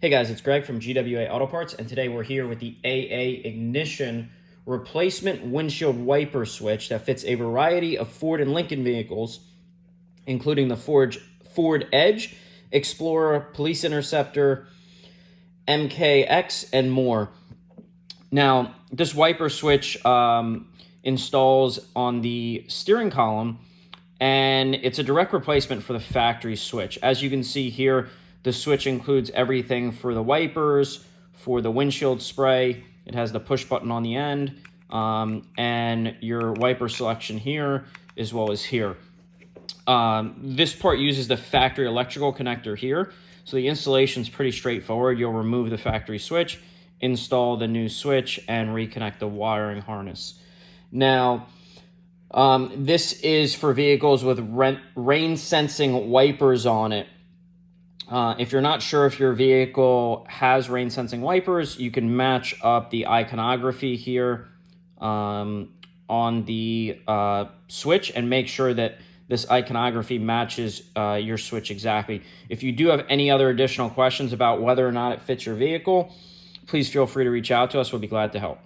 Hey guys, it's Greg from GWA Auto Parts, and today we're here with the AA Ignition replacement windshield wiper switch that fits a variety of Ford and Lincoln vehicles, including the Ford Edge, Explorer, Police Interceptor, MKX, and more. Now, this wiper switch installs on the steering column, and it's a direct replacement for the factory switch. As you can see here, the switch includes everything for the wipers, for the windshield spray. It has the push button on the end, and your wiper selection here as well as here. This part uses the factory electrical connector here. So the installation is pretty straightforward. You'll remove the factory switch, install the new switch, and reconnect the wiring harness. Now, this is for vehicles with rain sensing wipers on it. If you're not sure if your vehicle has rain sensing wipers, you can match up the iconography here on the switch and make sure that this iconography matches your switch exactly. If you do have any other additional questions about whether or not it fits your vehicle, please feel free to reach out to us. We'll be glad to help.